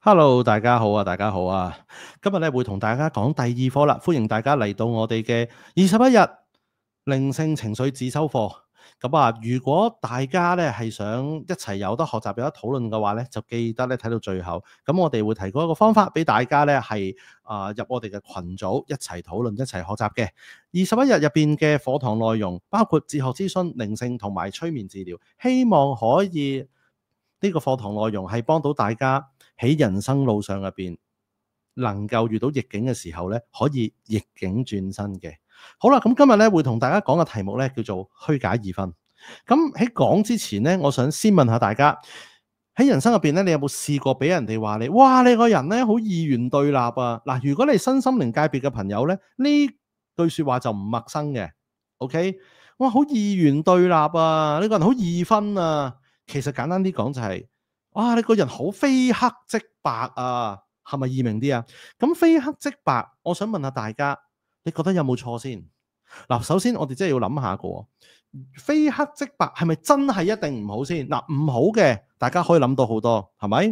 Hello，大家好啊，大家好啊！今日咧會同大家講第二課啦，歡迎大家嚟到我哋嘅21日靈性情緒自修課。咁啊，如果大家咧係想一齊有得學習、有得討論嘅話咧，就記得咧睇到最後。咁我哋會提供一個方法俾大家咧係入我哋嘅群組一齊討論、一齊學習嘅。21日入邊嘅課堂內容包括哲學諮詢、靈性同埋催眠治療，希望可以呢個課堂內容係幫到大家喺人生路上入邊能夠遇到逆境嘅時候咧，可以逆境轉身嘅。好啦，咁今日咧會同大家講嘅題目咧叫做虛假二分。咁喺講之前咧，我想先問下大家喺人生入邊咧，你有冇試過俾人哋話你，哇，你個人咧好二元對立啊？嗱，如果你係身心靈界別嘅朋友咧，呢句說話就唔陌生嘅。OK，哇，好二元對立啊！你個人好二分啊！其實簡單啲講就係，哇，你個人好非黑即白啊，係咪易明啲啊？咁非黑即白，我想問下大家，你覺得有冇錯先？嗱，首先我哋真係要諗下個非黑即白係咪真係一定唔好先？嗱，唔好嘅大家可以諗到好多，係咪？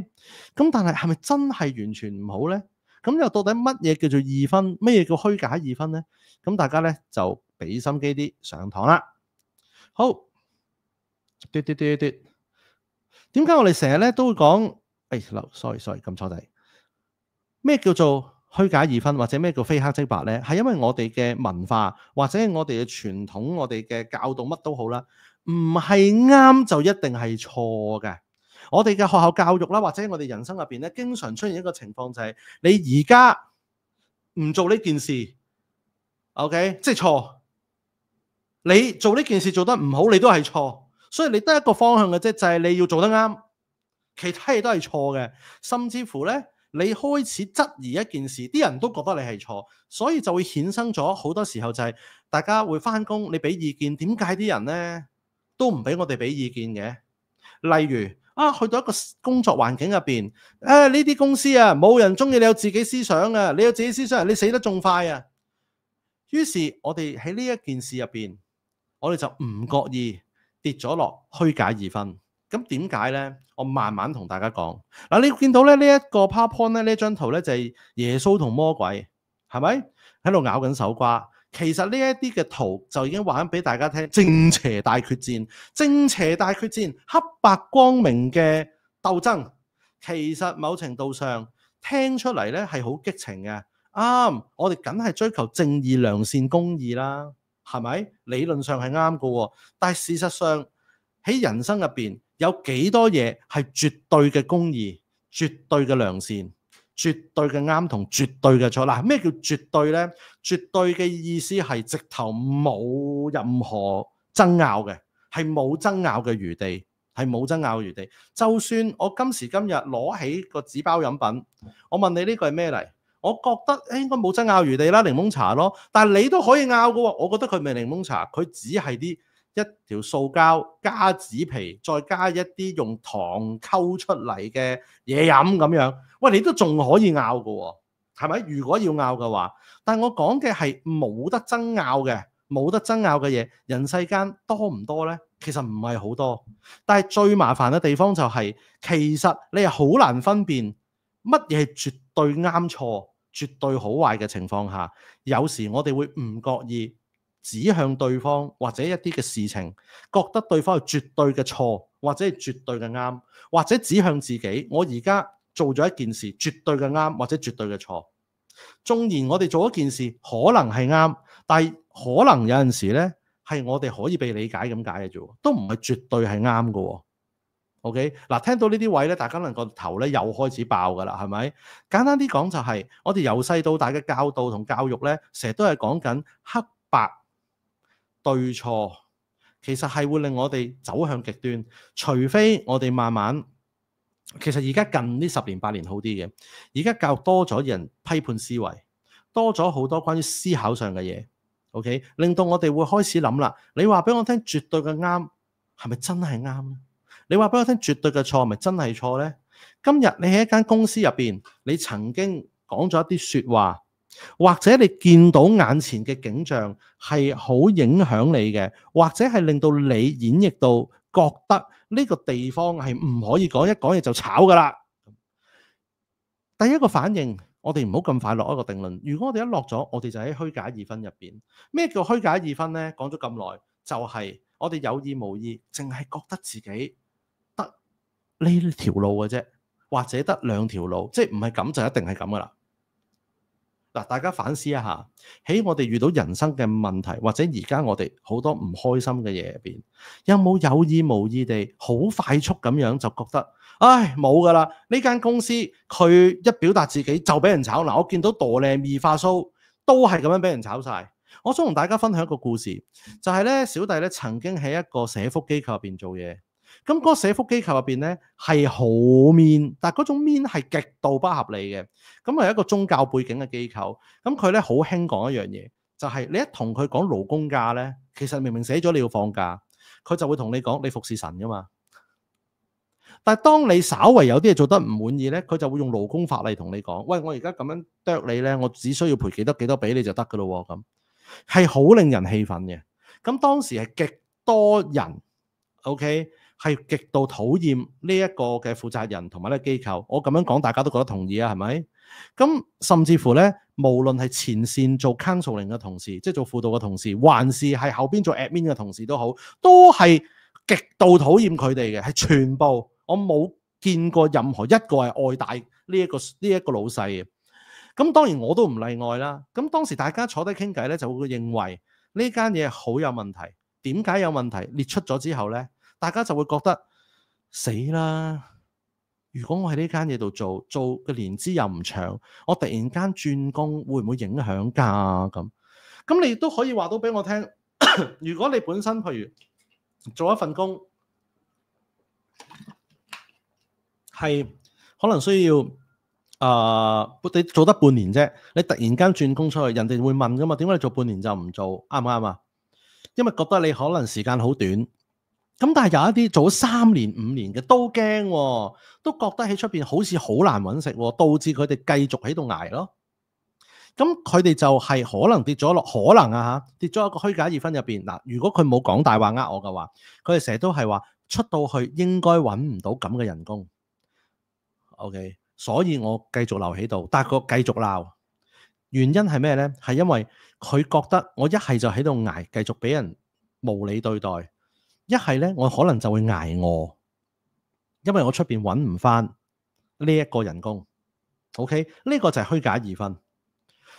咁但係係咪真係完全唔好咧？咁又到底乜嘢叫做二分？乜嘢叫虛假二分咧？咁大家咧就俾心機啲上堂啦。好，嘟嘟嘟嘟。點解我哋成日咧都會講？sorry，撳錯掣。咩叫做虛假二分，或者咩叫非黑即白咧？係因為我哋嘅文化，或者我哋嘅傳統，我哋嘅教導乜都好啦，唔係啱就一定係錯嘅。我哋嘅學校教育啦，或者我哋人生入邊咧，經常出現一個情況就係，你而家唔做呢件事 ，OK， 即係錯。你做呢件事做得唔好，你都係錯。所以你得一個方向嘅啫，就係你要做得啱，其他嘢都係錯嘅。甚至乎咧，你開始質疑一件事，啲人都覺得你係錯，所以就會衍生咗好多時候就係大家會翻工，你俾意見，點解啲人咧都唔俾我哋俾意見嘅？例如去到一個工作環境入邊，呢啲公司啊，冇人中意你有自己思想啊，你有自己思想，你死得仲快啊！於是我哋喺呢一件事入邊，我哋就唔覺意跌咗落虛假二分。咁點解呢？我慢慢同大家講。嗱，你見到咧呢一個 PowerPoint 咧，呢張圖咧就係耶穌同魔鬼，係咪喺度咬緊手瓜？其實呢一啲嘅圖就已經話緊俾大家聽，正邪大決戰，正邪大決戰，黑白光明嘅鬥爭。其實某程度上聽出嚟咧係好激情嘅。啱，我哋梗係追求正義、良善、公義啦。係咪？理論上係啱嘅，但係事實上喺人生入邊有幾多嘢係絕對嘅公義、絕對嘅良善、絕對嘅啱同絕對嘅錯？嗱，咩叫絕對呢？絕對嘅意思係直頭冇任何爭拗嘅，係冇爭拗嘅餘地，係冇爭拗嘅餘地。就算我今時今日攞起個紙包飲品，我問你呢個係咩嚟？我覺得應該冇爭拗餘地啦，檸檬茶咯。但係你都可以拗嘅喎，我覺得佢唔係檸檬茶，佢只係一條塑膠加紙皮，再加一啲用糖溝出嚟嘅嘢飲咁樣。喂，你都仲可以拗嘅喎，係咪？如果要拗嘅話，但係我講嘅係冇得爭拗嘅，冇得爭拗嘅嘢，人世間多唔多呢？其實唔係好多。但係最麻煩嘅地方就係，其實你係好難分辨乜嘢係絕對啱錯、絕對好壞嘅情況下，有時我哋會唔覺意指向對方或者一啲嘅事情，覺得對方係絕對嘅錯，或者係絕對嘅啱，或者指向自己，我而家做咗一件事絕對嘅啱或者絕對嘅錯。縱然我哋做一件事可能係啱，但係可能有陣時呢係我哋可以被理解咁解嘅啫，都唔係絕對係啱嘅。OK， 嗱，聽到呢啲位咧，大家可能個頭咧又開始爆噶啦，係咪？簡單啲講就係，我哋由細到大嘅教導同教育咧，成日都係講緊黑白對錯，其實係會令我哋走向極端，除非我哋慢慢，其實而家近呢10年8年好啲嘅，而家教育多咗人批判思維，多咗好多關於思考上嘅嘢。OK， 令到我哋會開始諗啦，你話俾我聽絕對嘅啱，係咪真係啱咧？你話俾我聽絕對嘅錯，係咪真係錯呢？今日你喺一間公司入邊，你曾經講咗一啲說話，或者你見到眼前嘅景象係好影響你嘅，或者係令到你演繹到覺得呢個地方係唔可以講，一講嘢就炒噶啦。第一個反應，我哋唔好咁快落一個定論。如果我哋一落咗，我哋就喺虛假二分入邊。咩叫虛假二分呢？講咗咁耐，就係我哋有意無意，淨係覺得自己得呢條路嘅啫，或者得兩條路，即係唔係咁就一定係咁噶啦。嗱，大家反思一下，喺我哋遇到人生嘅問題，或者而家我哋好多唔開心嘅嘢入邊，有冇有意無意地好快速咁樣就覺得，唉，冇噶啦，呢間公司佢一表達自己就俾人炒。嗱，我見到朵靚二化蘇都係咁樣俾人炒晒。我想同大家分享一個故事，就係咧，小弟咧曾經喺一個社福機構入邊做嘢。咁嗰個社福機構入邊咧係好 mean，但係嗰種 mean 係極度不合理嘅。咁係一個宗教背景嘅機構，咁佢咧好興講一樣嘢，就係你一同佢講勞工假咧，其實明明寫咗你要放假，佢就會同你講你服侍神噶嘛。但係當你稍為有啲嘢做得唔滿意咧，佢就會用勞工法例同你講，喂，我而家咁樣啄你咧，我只需要賠幾多幾多俾你就得噶咯喎，咁係好令人氣憤嘅。咁當時係極多人 ，OK。係極度討厭呢一個嘅負責人同埋呢個機構。我咁樣講，大家都覺得同意啊，係咪？咁甚至乎咧，無論係前線做 counseling 嘅同事，即係做輔導嘅同事，還是係後邊做 admin 嘅同事都好，都係極度討厭佢哋嘅，係全部。我冇見過任何一個係愛戴呢一個老細嘅。咁當然我都唔例外啦。咁當時大家坐低傾偈咧，就會認為呢間嘢好有問題。點解有問題？列出咗之後咧，大家就會覺得死啦！如果我喺呢間嘢度做嘅年資又唔長，我突然間轉工會唔會影響㗎？咁你都可以話到俾我聽。如果你本身譬如做一份工係可能需要你做得半年啫，你突然間轉工出去，人哋會問㗎嘛？點解你做半年就唔做？啱唔啱啊？因為覺得你可能時間好短。咁但係有一啲做咗3年5年嘅都驚喎，都覺得喺出邊好似好難揾食喎，導致佢哋繼續喺度捱咯。咁佢哋就係可能跌咗落，可能跌咗一個虛假二分入邊。嗱，如果佢冇講大話我嘅話，佢哋成日都係話出到去應該揾唔到咁嘅人工。OK，所以我繼續留喺度，但係佢繼續鬧。原因係咩呢？係因為佢覺得我一係就喺度捱，繼續俾人無理對待。一係咧，我可能就會捱餓，因為我出邊揾唔翻呢一個人工。OK，呢個就係虛假二分。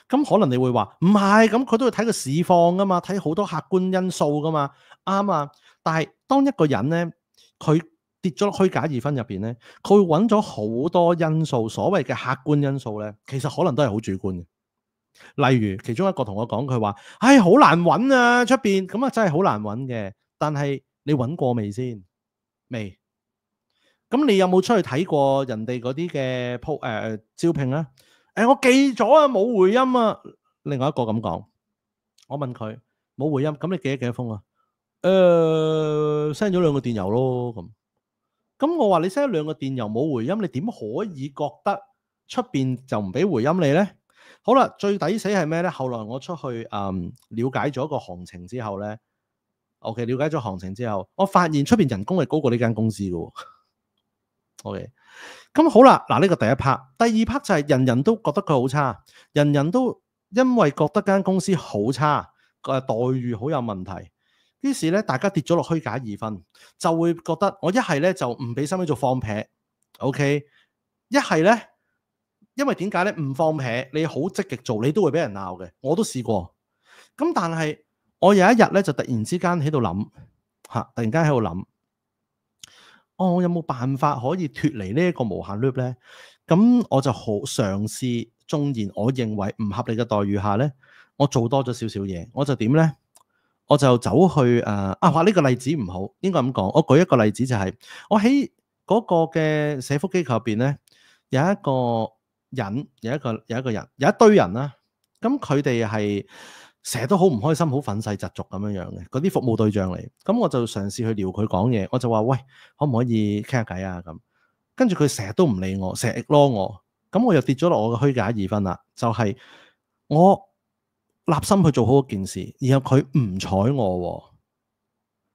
咁可能你會話唔係，咁佢都要睇個市況噶嘛，睇好多客觀因素噶嘛，啱啊。但係當一個人咧，佢跌咗落虛假二分入邊咧，佢會揾咗好多因素，所謂嘅客觀因素咧，其實可能都係好主觀嘅。例如其中一個同我講，佢話：唉，好難揾啊，出邊咁啊，真係好難揾嘅。但係你揾過未先？未？咁你有冇出去睇過人哋嗰啲嘅招聘啊？我寄咗啊，冇回音啊。另外一個咁講，我問佢冇回音，咁你寄咗幾多封啊？send 咗2個電郵咯。咁我話你 send 咗2個電郵冇回音，你點可以覺得出邊就唔俾回音你咧？好啦，最抵死係咩咧？後來我出去了解咗個行情之後咧。OK， 了解咗行情之後，我發現出邊人工係高過呢間公司嘅。OK， 咁好啦，嗱，呢個第一 part， 第二 part 就係人人都覺得佢好差，人人都因為覺得間公司好差，待遇好有問題，於是咧大家跌咗落虛假二分，就會覺得我一係咧就唔俾心機做放撇 ，OK， 一係咧，因為點解咧？唔放撇，你好積極做，你都會俾人鬧嘅，我都試過。咁但係我有一日咧就突然之間喺度諗，突然間喺度諗，我有冇辦法可以脫離呢一個無限 loop 咧？咁我就好嘗試，縱然我認為唔合理嘅待遇下咧，我做多咗少少嘢，我就點咧？我就走去話呢個例子唔好，應該咁講。我舉一個例子就係，我喺嗰個嘅社福機構入邊咧，有一個人，有一堆人啦，咁佢哋係成日都好唔開心，好憤世嫉俗咁樣嘅，嗰啲服務對象嚟。咁我就嘗試去撩佢講嘢，我就話：喂，可唔可以傾下偈啊？咁跟住佢成日都唔理我，成日 ignore我。咁我又跌咗落我嘅虛假二分啦，就係我立心去做好一件事，然後佢唔睬我，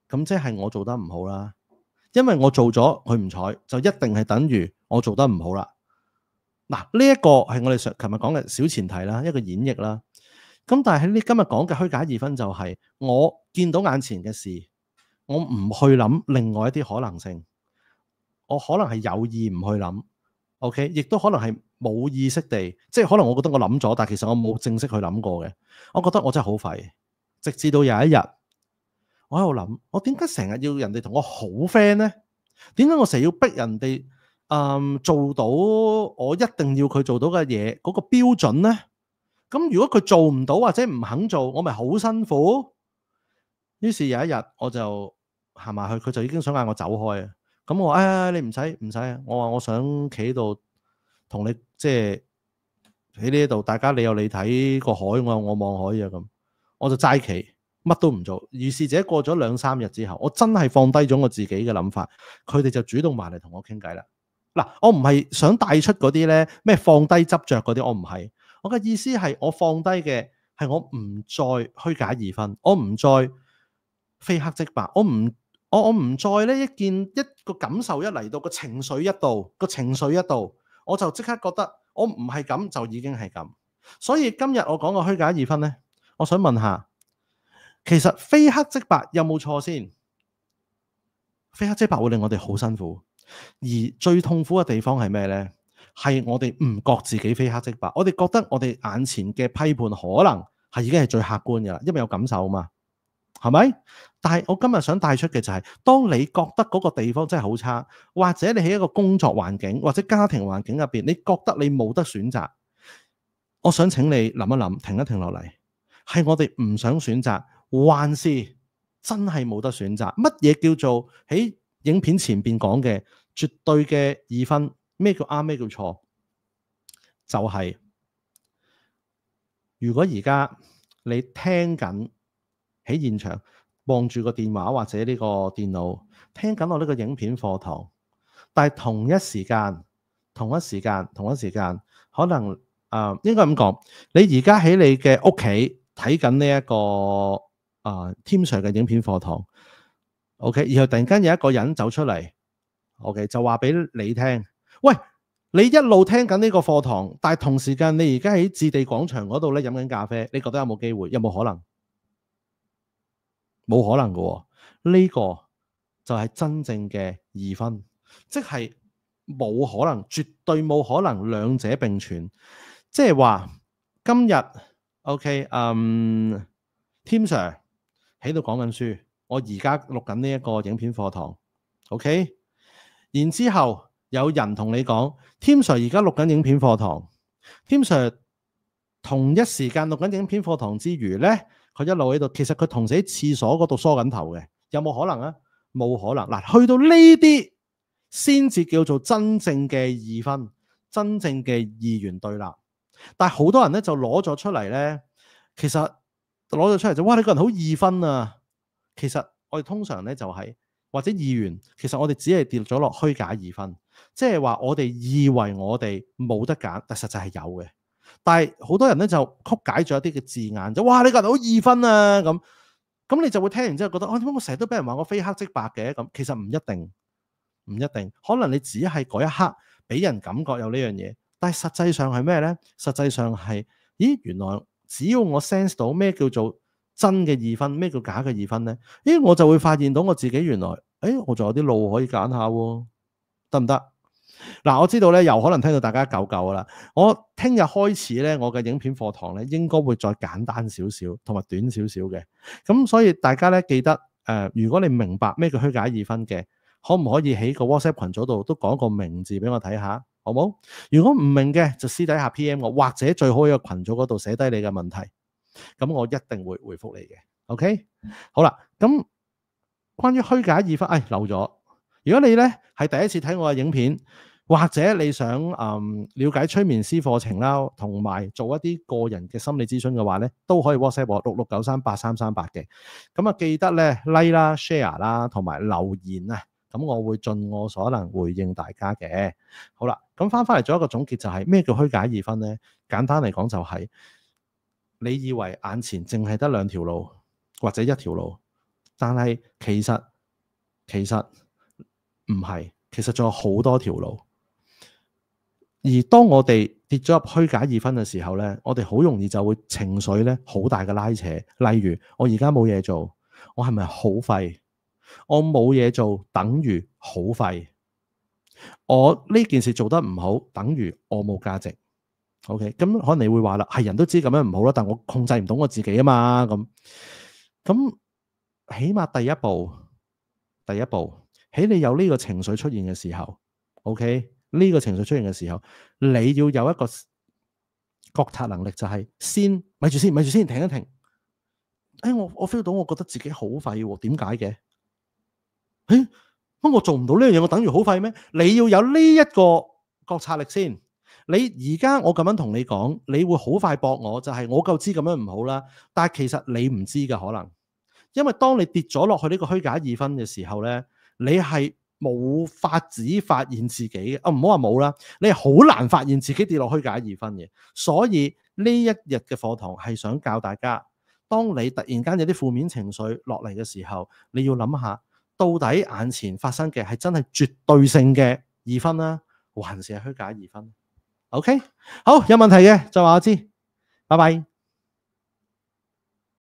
咁即係我做得唔好啦。因為我做咗佢唔睬，就一定係等於我做得唔好啦。嗱，呢一個係我哋琴日講嘅小前提啦，一個演繹啦。咁但係喺你今日講嘅虛假二分就係，我見到眼前嘅事，我唔去諗另外一啲可能性，我可能係有意唔去諗，OK，亦都可能係冇意識地，即係可能我覺得我諗咗，但係其實我冇正式去諗過嘅。我覺得我真係好廢，直至到有一日，我喺度諗，我點解成日要人哋同我好 friend 咧？點解我成日要逼人哋做到我一定要佢做到嘅嘢嗰個標準咧？咁如果佢做唔到或者唔肯做，我咪好辛苦。於是有一日我就行埋去，佢就已經想嗌我走開啊。咁我話：你唔使啊！我話我想企喺度同你即係喺呢度，大家你有你睇個海，我有我望海啊咁。我就齋企，乜都唔做。於是者過咗2-3日之後，我真係放低咗我自己嘅諗法，佢哋就主動埋嚟同我傾偈啦。嗱，我唔係想帶出嗰啲咧咩放低執着嗰啲，我唔係。我嘅意思係我放低嘅係我唔再虛假二分，我唔再非黑即白，我唔再咧一個感受一嚟到，個情緒一到，我就即刻覺得我唔係咁就已經係咁。所以今日我講個虛假二分咧，我想問下，其實非黑即白有冇錯先？非黑即白會令我哋好辛苦，而最痛苦嘅地方係咩呢？係我哋唔覺自己非黑即白，我哋覺得我哋眼前嘅批判可能係已經係最客觀嘅啦，因為有感受嘛，係咪？但係我今日想帶出嘅就係，當你覺得嗰個地方真係好差，或者你喺一個工作環境或者家庭環境入邊，你覺得你冇得選擇，我想請你諗一諗，停一停落嚟，係我哋唔想選擇，還是真係冇得選擇？乜嘢叫做喺影片前邊講嘅絕對嘅二分？咩叫啱？咩叫錯？就係如果而家你聽緊喺現場望住個電話或者呢個電腦聽緊我呢個影片課堂，但係同一時間可能應該咁講，你而家喺你嘅屋企睇緊呢一個Tim Sir 嘅影片課堂，OK，然後突然間有一個人走出嚟，OK，就話俾你聽，喂，你一路聽緊呢個課堂，但係同時間你而家喺置地廣場嗰度咧飲緊咖啡，你覺得有冇機會？有冇可能？冇可能嘅喎，呢個就係真正嘅二分，即係冇可能，絕對冇可能兩者並存。即係話今日 OK，Tim Sir 喺度講緊書，我而家錄緊呢一個影片課堂 OK， 然之後有人同你講 Tim Sir 而家錄緊影片課堂， Tim Sir 同一時間錄緊影片課堂之餘呢，佢一路喺度，其實佢同時喺廁所嗰度梳緊頭嘅，有冇可能啊？冇可能。嗱，去到呢啲先至叫做真正嘅二分，真正嘅二元對立。但係好多人咧就攞咗出嚟咧，其實攞咗出嚟就哇，你個人好二分啊！其實我哋通常咧就係或者二元，其實我哋只係跌咗落虛假二分，即係話我哋以為我哋冇得揀，但實際係有嘅。但係好多人咧就曲解咗一啲嘅字眼，就哇，你個人好二分啊咁你就會聽完之後覺得，點解我成日都俾人話我非黑即白嘅咁？其實唔一定，可能你只係嗰一刻俾人感覺有呢樣嘢，但係實際上係咩呢？實際上係，咦，原來只要我 sense 到咩叫做真嘅二分，咩叫假嘅二分呢？咦，我就會發現到我自己原來，我仲有啲路可以揀下喎，得唔得？嗱，我知道咧，又可能聽到大家舊舊啦。我聽日開始咧，我嘅影片課堂咧，應該會再簡單少少，同埋短少少嘅。咁所以大家咧記得，如果你明白咩叫虛假二分嘅，可唔可以喺個 WhatsApp 群組度都講個名字俾我睇下，好冇？如果唔明嘅，就私底下 PM 我，或者最好喺個群組嗰度寫低你嘅問題，咁我一定會回覆你嘅。OK，好啦，咁關於虛假二分，漏咗。如果你咧係第一次睇我嘅影片，或者你想了解催眠師課程啦，同埋做一啲個人嘅心理諮詢嘅話咧，都可以 WhatsApp 我66938338嘅。咁啊記得咧 like 啦、share 啦，同埋留言啊，咁我會盡我所能回應大家嘅。好啦，咁翻嚟做一個總結就係咩叫虛假二分咧？簡單嚟講就係你以為眼前淨係得兩條路或者一條路，但係其實唔係，其實仲有好多條路。而當我哋跌咗入虛假二分嘅時候咧，我哋好容易就會情緒咧好大嘅拉扯。例如我而家冇嘢做，我係咪好廢？我冇嘢做等於好廢。我呢件事做得唔好，等於我冇價值。OK，咁可能你會話啦，係人都知咁樣唔好啦，但我控制唔到我自己啊嘛。咁起碼第一步喺你有呢個情緒出現嘅時候，OK，呢個情緒出現嘅時候，你要有一個覺察能力，就係先咪住先，停一停。我 feel 到，我覺得自己好廢喎，點解嘅？乜我做唔到呢樣嘢，我等於好廢咩？你要有呢一個覺察力先。你而家我咁樣同你講，你會好快駁我，就係我夠知咁樣唔好啦。但係其實你唔知㗎，可能因為當你跌咗落去呢個虛假二分嘅時候咧，你係冇法子發現自己嘅。唔好話冇啦，你係好難發現自己跌落虛假二分嘅。所以呢一日嘅課堂係想教大家，當你突然間有啲負面情緒落嚟嘅時候，你要諗下，到底眼前發生嘅係真係絕對性嘅二分啦，還是係虛假二分？OK，好，有問題嘅就話我知，拜拜。